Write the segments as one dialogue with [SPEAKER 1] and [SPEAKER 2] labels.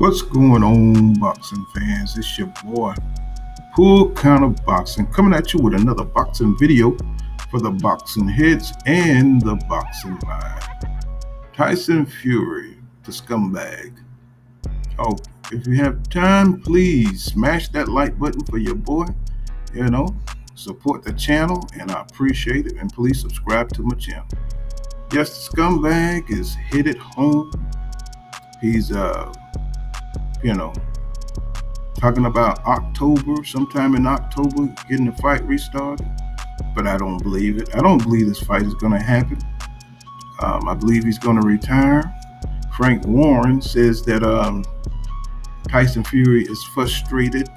[SPEAKER 1] What's going on, boxing fans? It's your boy, Pool Counter Boxing, coming at you with another boxing video for the boxing heads and the boxing mind. Tyson Fury, the scumbag. Oh, if you have time, please smash that like button for your boy. You know, support the channel, and I appreciate it. And please subscribe to my channel. Yes, the scumbag is headed home. He's you know, talking about October, sometime in October, getting the fight restarted. But I don't believe it. I don't believe this fight is going to happen. I believe he's going to retire. Frank Warren says that Tyson Fury is frustrated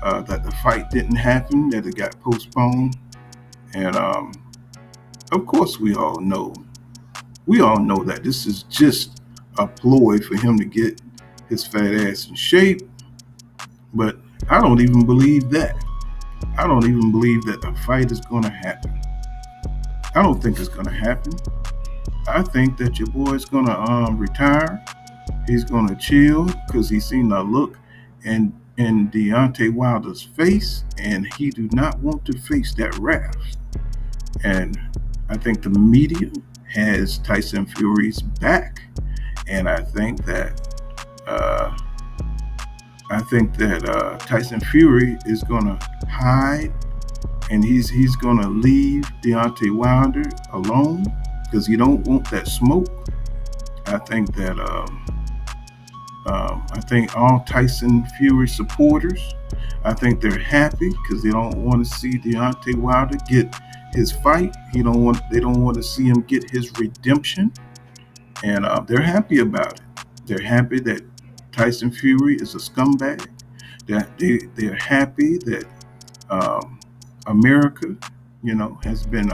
[SPEAKER 1] that the fight didn't happen, that it got postponed. And of course, we all know that this is just a ploy for him to get his fat ass in shape. But I don't even believe that. I don't even believe that the fight is going to happen. I don't think it's going to happen. I think that your boy is going to retire. He's going to chill because he's seen the look in Deontay Wilder's face, and he do not want to face that wrath. And I think the media has Tyson Fury's back, and I think that Tyson Fury is going to hide, and he's going to leave Deontay Wilder alone because he don't want that smoke. I think that I think all Tyson Fury supporters, I think they're happy because they don't want to see Deontay Wilder get his fight. They don't want to see him get his redemption, and they're happy about it. They're happy that Tyson Fury is a scumbag. That they're happy that America, has been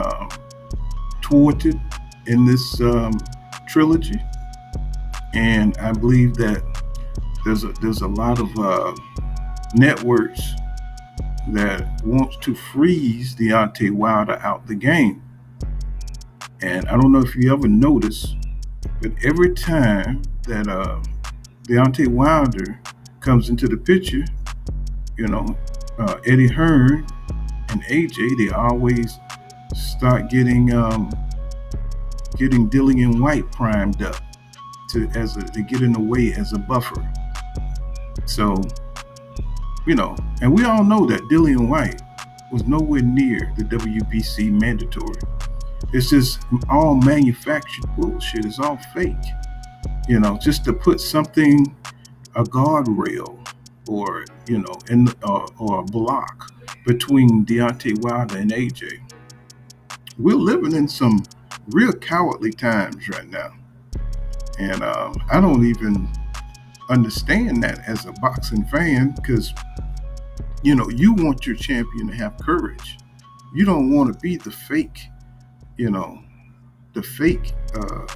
[SPEAKER 1] thwarted in this trilogy, and I believe that there's a lot of networks that wants to freeze Deontay Wilder out the game. And I don't know if you ever noticed, but every time that Deontay Wilder comes into the picture, Eddie Hearn and AJ, they always start getting Dillian White primed up to get in the way as a buffer. So, and we all know that Dillian White was nowhere near the WBC mandatory. It's just all manufactured bullshit. It's all fake. Just to put something, a guardrail, or or a block between Deontay Wilder and AJ. We're living in some real cowardly times right now, and I don't even understand that as a boxing fan, because you want your champion to have courage. You don't want to be the fake,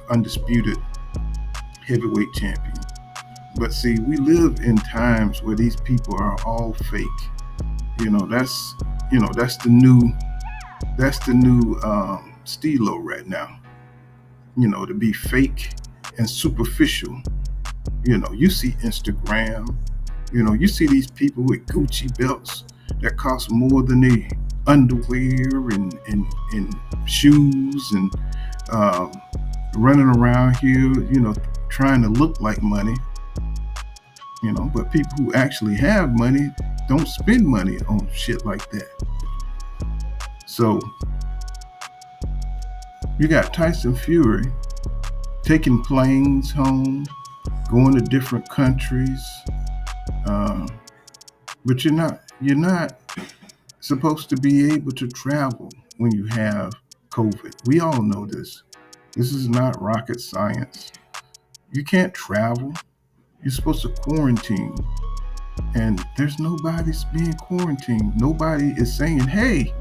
[SPEAKER 1] undisputed heavyweight champion. But see, we live in times where these people are all fake. That's the new stilo right now. To be fake and superficial. You see Instagram. You see these people with Gucci belts that cost more than their underwear and shoes, and running around here, trying to look like money. But people who actually have money don't spend money on shit like that. So you got Tyson Fury taking planes home, going to different countries, but you're not supposed to be able to travel when you have COVID. We all know this. This is not rocket science. You can't travel. You're supposed to quarantine, and there's nobody's being quarantined. Nobody is saying, hey,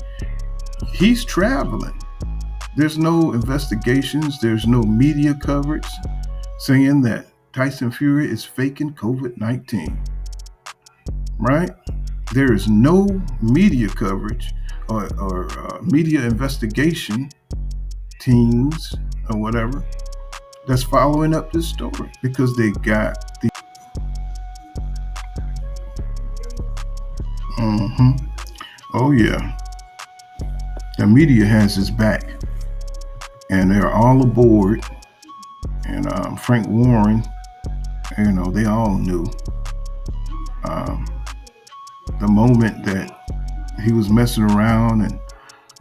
[SPEAKER 1] he's traveling. There's no investigations. There's no media coverage saying that Tyson Fury is faking COVID-19, right? There is no media coverage or media investigation teams or whatever that's following up this story, because they got Oh yeah, the media has his back, and they're all aboard. And Frank Warren, they all knew um, the moment that he was messing around in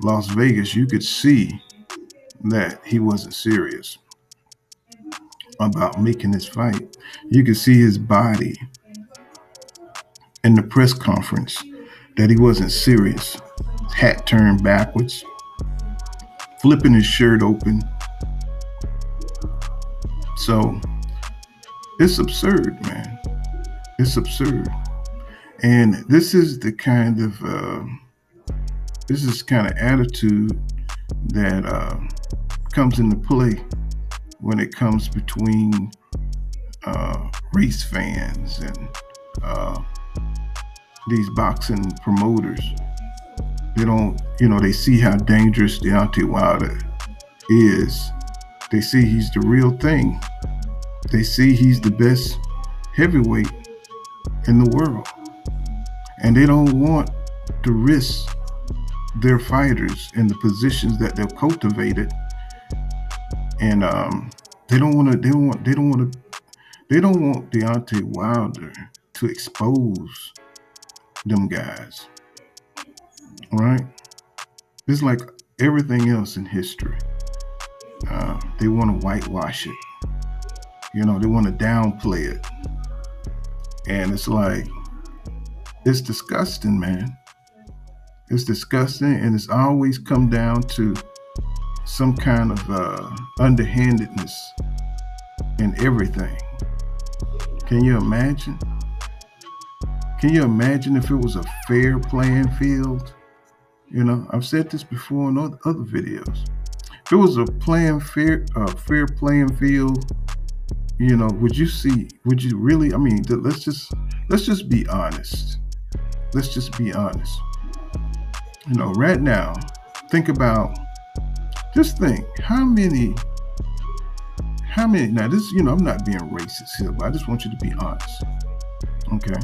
[SPEAKER 1] Las Vegas. You could see that he wasn't serious about making this fight. You could see his body in the press conference that he wasn't serious. Hat turned backwards, flipping his shirt open. So it's absurd, man. It's absurd. And this is kind of attitude that comes into play when it comes between race fans and these boxing promoters. They don't, they see how dangerous Deontay Wilder is. They see he's the real thing. They see he's the best heavyweight in the world. And they don't want to risk their fighters in the positions that they've cultivated. And they don't want Deontay Wilder to expose them guys. Right? It's like everything else in history. They want to whitewash it. They want to downplay it. And it's like, it's disgusting, man. It's disgusting, and it's always come down to some kind of underhandedness in everything. Can you imagine? Can you imagine if it was a fair playing field? I've said this before in other videos. If it was a fair playing field, would you really? I mean, let's just be honest. Let's just be honest. Right now, just think how many, now this, I'm not being racist here, but I just want you to be honest. Okay.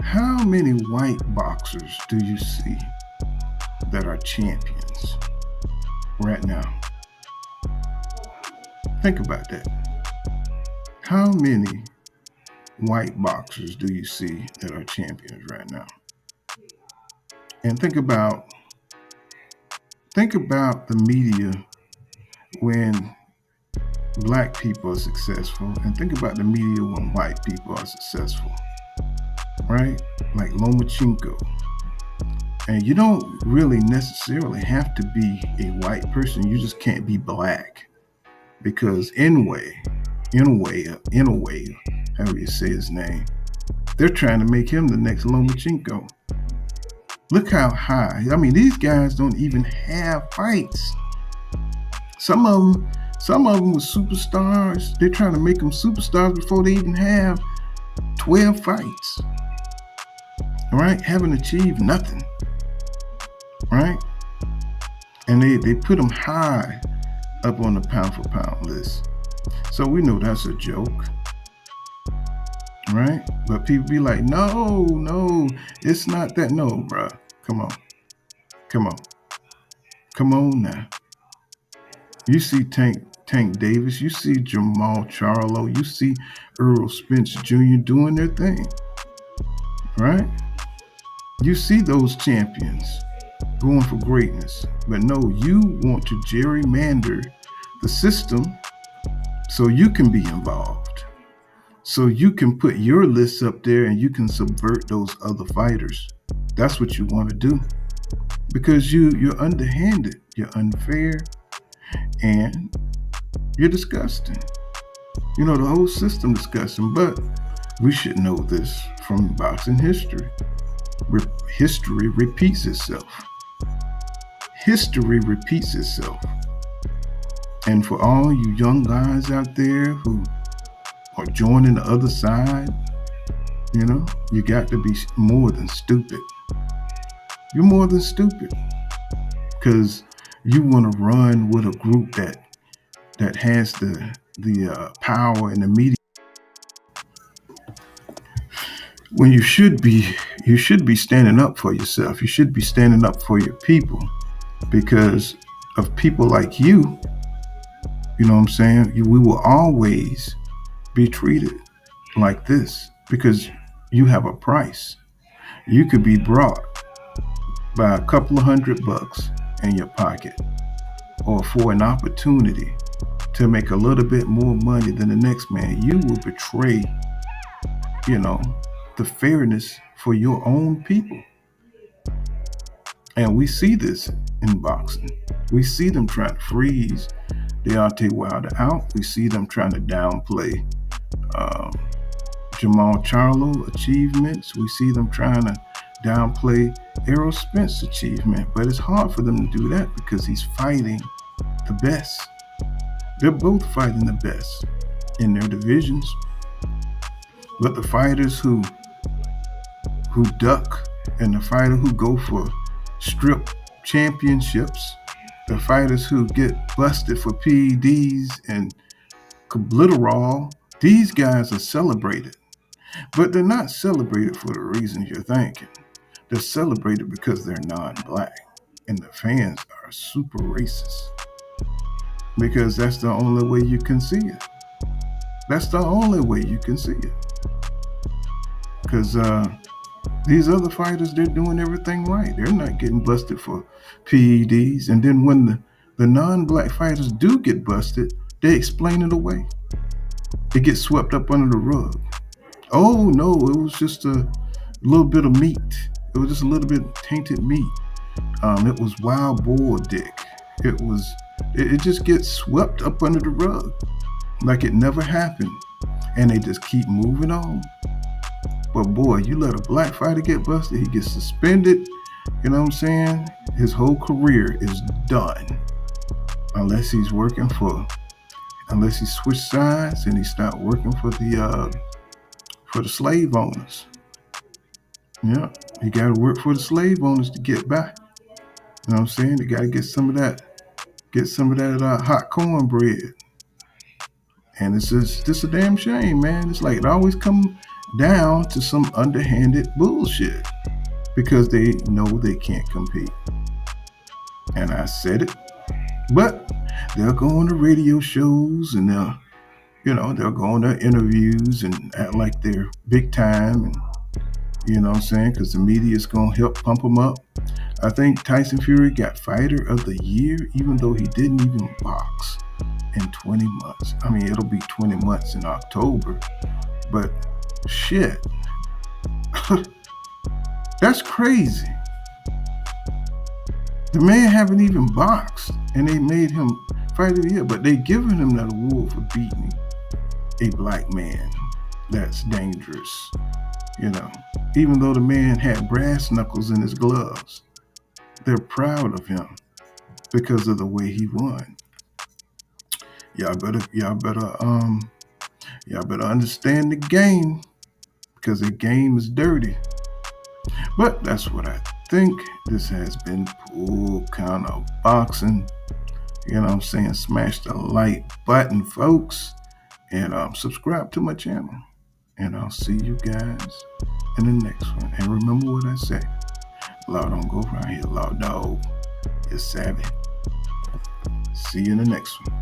[SPEAKER 1] How many white boxers do you see that are champions right now? Think about that. How many white boxers do you see that are champions right now? And think about the media when black people are successful, and think about the media when white people are successful, right? Like Lomachenko. And you don't really necessarily have to be a white person. You just can't be black, because in a way, however you say his name, they're trying to make him the next Lomachenko. Look how high. I mean, these guys don't even have fights. Some of them were superstars. They're trying to make them superstars before they even have 12 fights. All right? Haven't achieved nothing. Right? And they put them high up on the pound for pound list. So we know that's a joke. Right? But people be like, no, it's not that. No, bruh. Come on now. You see Tank Davis, you see Jamal Charlo, you see Earl Spence Jr. doing their thing. Right? You see those champions going for greatness. But no, you want to gerrymander the system so you can be involved. So you can put your list up there and you can subvert those other fighters. That's what you want to do. Because you're underhanded, you're unfair, and you're disgusting. The whole system disgusting, but we should know this from boxing history. History repeats itself. History repeats itself. And for all you young guys out there who are joining the other side, you got to be more than stupid. You're more than stupid, because you want to run with a group that has the power and the media. when you should be standing up for yourself. You should be standing up for your people because of people like you. You know what I'm saying? We will always be treated like this because you have a price. You could be brought by a couple of $100 in your pocket or for an opportunity to make a little bit more money than the next man. You will betray, you know, the fairness for your own people. And we see this in boxing. We see them trying to freeze Deontay Wilder out. We see them trying to downplay um, Jamal Charlo achievements. We see them trying to downplay Errol Spence's achievement. But it's hard for them to do that because he's fighting the best. They're both fighting the best in their divisions. But the fighters who duck and the fighter who go for strip championships, the fighters who get busted for PEDs and Clitorol, these guys are celebrated. But they're not celebrated for the reasons you're thinking. They're celebrated because they're non-black. And the fans are super racist. Because that's the only way you can see it. That's the only way you can see it. Because these other fighters, they're doing everything right. They're not getting busted for PEDs. And then when the non-black fighters do get busted, they explain it away. It gets swept up under the rug. Oh no, it was just a little bit of meat. It was just a little bit tainted meat. It was wild boar dick. It just gets swept up under the rug like it never happened. And they just keep moving on. But boy, you let a black fighter get busted, he gets suspended. You know what I'm saying? His whole career is done. Unless he switched sides and he stopped working for the slave owners. Yeah, he got to work for the slave owners to get by. You know what I'm saying? They got to get some of that hot cornbread. And it's just a damn shame, man. It's like it always comes down to some underhanded bullshit because they know they can't compete. And I said it, but they'll go on the radio shows and they'll go on their interviews and act like they're big time, and you know what I'm saying, because the media is going to help pump them up. I think Tyson Fury got Fighter of the Year, even though he didn't even box in 20 months. I mean, it'll be 20 months in October, but shit. That's crazy. The man haven't even boxed, and they made him Fighter of the Year, but they giving him that award for beating a black man that's dangerous. Even though the man had brass knuckles in his gloves, they're proud of him because of the way he won. Y'all better understand the game because the game is dirty. But that's what I think. This has been Pool Counter Boxing. You know what I'm saying? Smash the like button, folks, and subscribe to my channel. And I'll see you guys in the next one. And remember what I say. Law don't go around here. Law dog is savvy. See you in the next one.